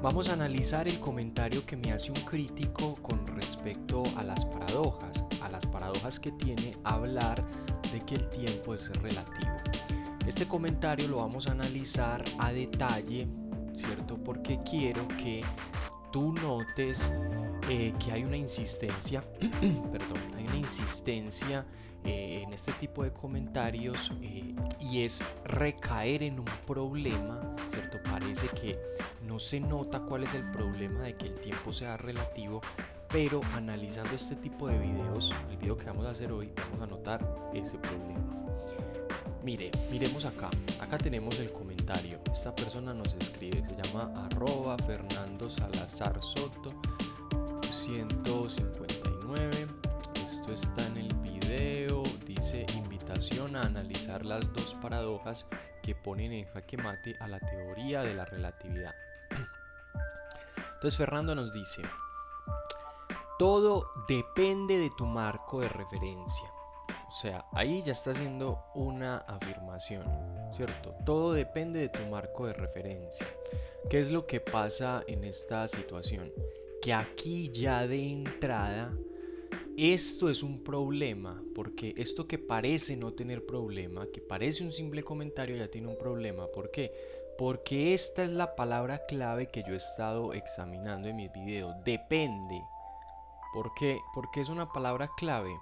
Vamos a analizar el comentario que me hace un crítico con respecto a las paradojas que tiene hablar de que el tiempo es relativo. Este comentario lo vamos a analizar a detalle, ¿cierto? Porque quiero que tú notes que hay una insistencia, hay una insistencia en este tipo de comentarios y es recaer en un problema, ¿cierto? Parece que no se nota cuál es el problema de que el tiempo sea relativo, pero analizando este tipo de videos, el video que vamos a hacer hoy, vamos a notar ese problema. Miremos acá tenemos el comentario. Esta persona nos escribe, se llama @Fernando Salazar Soto 159. Esto está en el video, dice: invitación a analizar las dos paradojas que ponen en jaque mate a la teoría de la relatividad. Entonces Fernando nos dice: todo depende de tu marco de referencia. O sea, ahí ya está haciendo una afirmación, ¿cierto? Todo depende de tu marco de referencia. ¿Qué es lo que pasa en esta situación? Que aquí ya de entrada esto es un problema, porque esto que parece no tener problema, que parece un simple comentario, ya tiene un problema. ¿Por qué? Porque esta es la palabra clave que yo he estado examinando en mis videos. Depende. ¿Por qué? Porque es una palabra clave.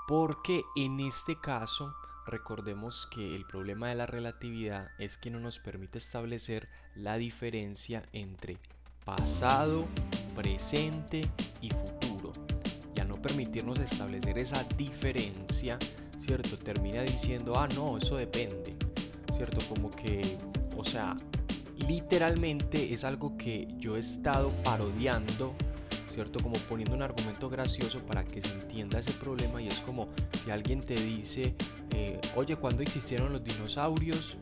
Porque en este caso, recordemos que el problema de la relatividad es que no nos permite establecer la diferencia entre pasado, presente y futuro. Y al no permitirnos establecer esa diferencia, ¿cierto? Termina diciendo: no, eso depende, ¿cierto? Como que, o sea, literalmente es algo que yo he estado parodiando, ¿cierto? Como poniendo un argumento gracioso para que se entienda ese problema. Y es como si alguien te dice: oye, ¿cuándo existieron los dinosaurios?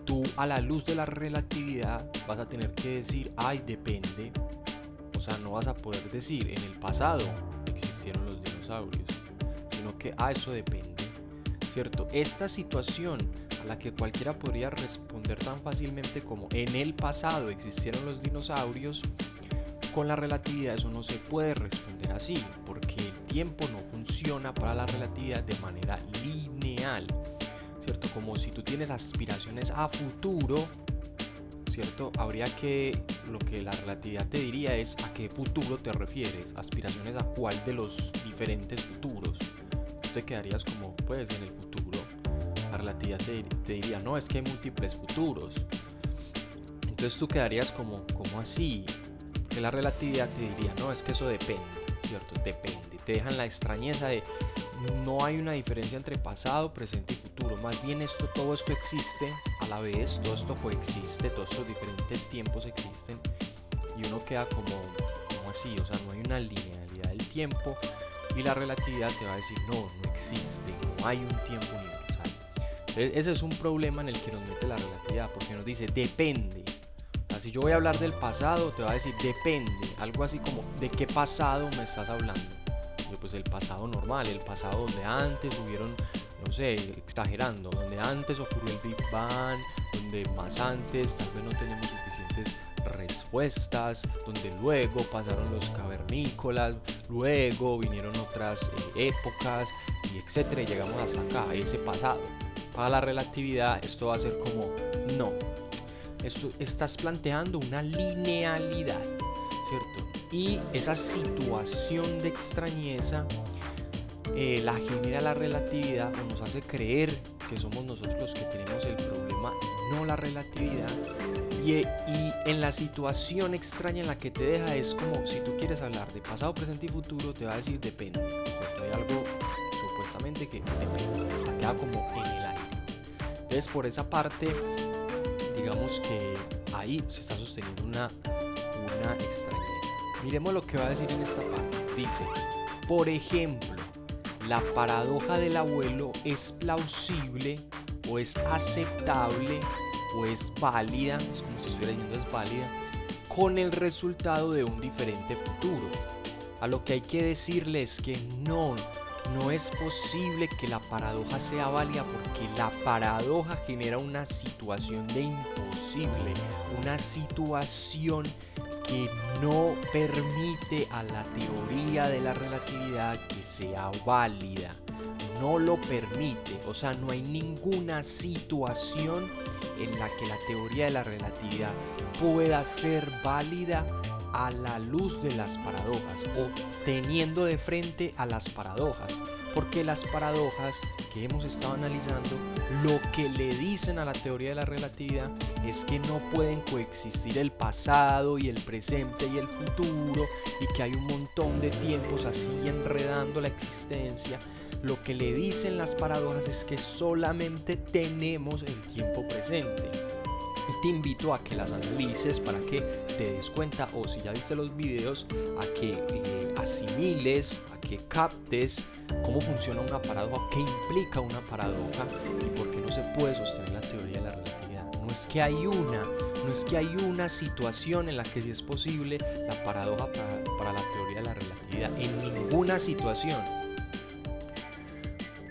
Tú, a la luz de la relatividad, vas a tener que decir: ay, depende. O sea, no vas a poder decir en el pasado existieron los dinosaurios, sino que eso depende, ¿cierto? Esta situación a la que cualquiera podría responder tan fácilmente como en el pasado existieron los dinosaurios, con la relatividad eso no se puede responder así, porque el tiempo no funciona para la relatividad de manera lineal, ¿cierto? Como si tú tienes aspiraciones a futuro, ¿cierto? Habría que, lo que la relatividad te diría es: ¿a qué futuro te refieres? ¿Aspiraciones a cuál de los diferentes futuros? Tú te quedarías como, pues, en el futuro. La relatividad te diría: no, es que hay múltiples futuros. Entonces tú quedarías como así. Que la relatividad te diría: no, es que eso depende, ¿cierto? Depende. Te dejan la extrañeza de no hay una diferencia entre pasado, presente y futuro. Más bien todo esto existe a la vez, todo esto coexiste, todos estos diferentes tiempos existen. Y uno queda como así, o sea, no hay una linealidad del tiempo. Y la relatividad te va a decir: no existe, no hay un tiempo universal. Entonces, ese es un problema en el que nos mete la relatividad, porque nos dice: depende. Si yo voy a hablar del pasado, te va a decir: depende, algo así como: ¿de qué pasado me estás hablando? Yo, pues el pasado normal, el pasado donde antes hubieron, no sé, exagerando, donde antes ocurrió el Big Bang, donde más antes tal vez no tenemos suficientes respuestas, donde luego pasaron los cavernícolas, luego vinieron otras épocas, y etcétera, y llegamos hasta acá, a ese pasado. Para la relatividad esto va a ser como: no, estás planteando una linealidad, ¿cierto? Y esa situación de extrañeza la genera la relatividad, o nos hace creer que somos nosotros los que tenemos el problema y no la relatividad. Y en la situación extraña en la que te deja es como si tú quieres hablar de pasado, presente y futuro, te va a decir: depende, ¿cierto? Hay algo supuestamente que depende, o sea, queda como en el aire. Entonces, por esa parte, digamos que ahí se está sosteniendo una extrañeza. Miremos lo que va a decir en esta parte. Dice: por ejemplo, la paradoja del abuelo es plausible, o es aceptable, o es válida, es como si estuviera diciendo es válida, con el resultado de un diferente futuro. A lo que hay que decirle es que no es posible que la paradoja sea válida, porque la paradoja genera una situación de imposible, una situación que no permite a la teoría de la relatividad que sea válida. No lo permite, o sea, no hay ninguna situación en la que la teoría de la relatividad pueda ser válida a la luz de las paradojas o teniendo de frente a las paradojas, porque las paradojas que hemos estado analizando lo que le dicen a la teoría de la relatividad es que no pueden coexistir el pasado y el presente y el futuro, y que hay un montón de tiempos así enredando la existencia. Lo que le dicen las paradojas es que solamente tenemos el tiempo presente. Y te invito a que las analices para que te des cuenta, o si ya viste los videos, a que asimiles, a que captes cómo funciona una paradoja, qué implica una paradoja y por qué no se puede sostener la teoría de la relatividad. No es que hay una situación en la que sí es posible la paradoja para la teoría de la relatividad, en ninguna situación.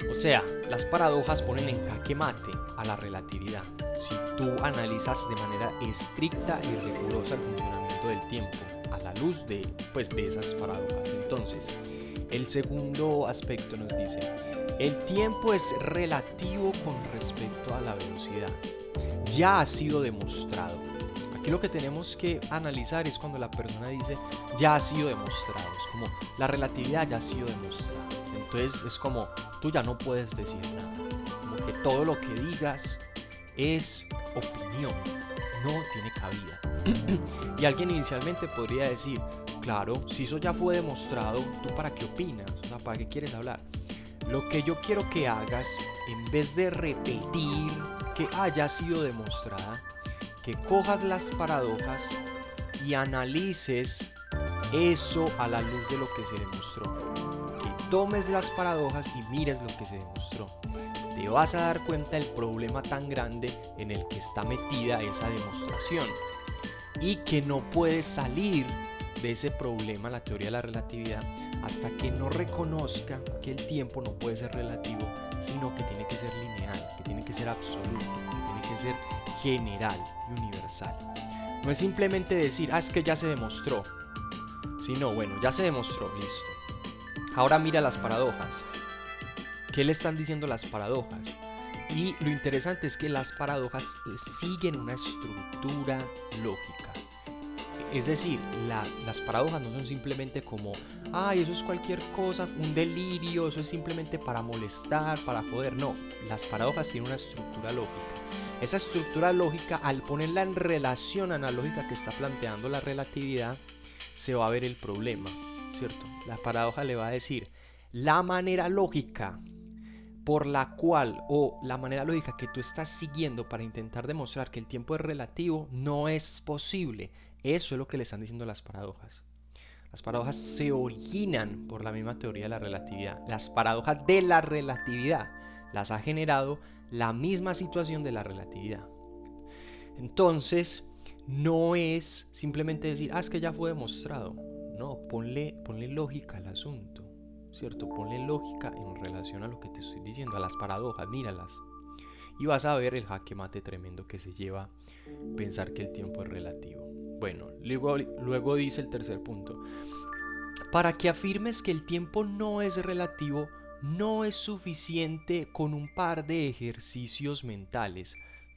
O sea, las paradojas ponen en jaque mate a la relatividad si tú analizas de manera estricta y rigurosa el funcionamiento del tiempo a la luz de esas paradojas. Entonces, el segundo aspecto nos dice: el tiempo es relativo con respecto a la velocidad. Ya ha sido demostrado. Aquí lo que tenemos que analizar es cuando la persona dice ya ha sido demostrado. Es como la relatividad ya ha sido demostrada. Entonces es como tú ya no puedes decir nada. Como que todo lo que digas es opinión, no tiene cabida. Y alguien inicialmente podría decir, claro, si eso ya fue demostrado, ¿tú para qué opinas? O sea, ¿para qué quieres hablar? Lo que yo quiero que hagas, en vez de repetir que haya sido demostrada, que cojas las paradojas y analices eso a la luz de lo que se demostró. Que tomes las paradojas y mires lo que se demostró. Te vas a dar cuenta del problema tan grande en el que está metida esa demostración y que no puedes salir de ese problema, la teoría de la relatividad, hasta que no reconozca que el tiempo no puede ser relativo, sino que tiene que ser lineal, que tiene que ser absoluto, que tiene que ser general y universal. No es simplemente decir, es que ya se demostró, sino, bueno, ya se demostró, listo. Ahora mira las paradojas. ¿Qué le están diciendo las paradojas? Y lo interesante es que las paradojas siguen una estructura lógica. Es decir, las paradojas no son simplemente como, eso es cualquier cosa, un delirio, eso es simplemente para molestar, para joder. No, las paradojas tienen una estructura lógica. Esa estructura lógica, al ponerla en relación a la lógica que está planteando la relatividad, se va a ver el problema, ¿cierto? La paradoja le va a decir, la manera lógica por la cual, o la manera lógica que tú estás siguiendo para intentar demostrar que el tiempo es relativo, no es posible. Eso es lo que le están diciendo las paradojas. Las paradojas se originan por la misma teoría de la relatividad. Las paradojas de la relatividad las ha generado la misma situación de la relatividad. Entonces, no es simplemente decir, es que ya fue demostrado. No, ponle lógica al asunto, ¿cierto? Ponle lógica en relación a lo que te estoy diciendo, a las paradojas, míralas. Y vas a ver el jaque mate tremendo que se lleva pensar que el tiempo es relativo. Bueno, luego dice el tercer punto. Para que afirmes que el tiempo no es relativo, no es suficiente con un par de ejercicios mentales,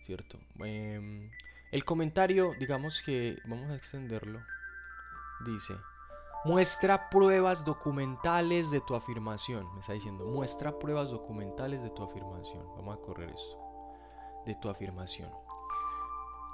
¿cierto? El comentario, digamos que vamos a extenderlo, dice, muestra pruebas documentales de tu afirmación. Me está diciendo, muestra pruebas documentales de tu afirmación. Vamos a correr esto. De tu afirmación.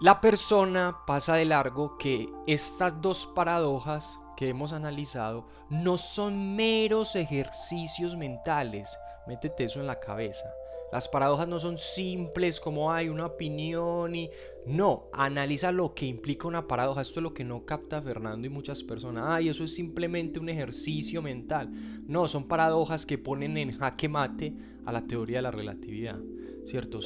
La persona pasa de largo que estas dos paradojas que hemos analizado no son meros ejercicios mentales. Métete eso en la cabeza. Las paradojas no son simples como hay una opinión y... No, analiza lo que implica una paradoja. Esto es lo que no capta Fernando y muchas personas. Eso es simplemente un ejercicio mental. No, son paradojas que ponen en jaque mate a la teoría de la relatividad, ¿cierto?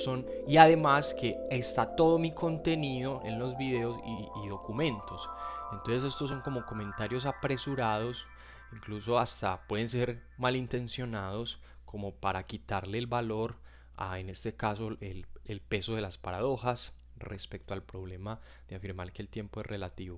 Y además que está todo mi contenido en los videos y documentos. Entonces estos son como comentarios apresurados, incluso hasta pueden ser malintencionados, como para quitarle el valor a, en este caso, el peso de las paradojas respecto al problema de afirmar que el tiempo es relativo.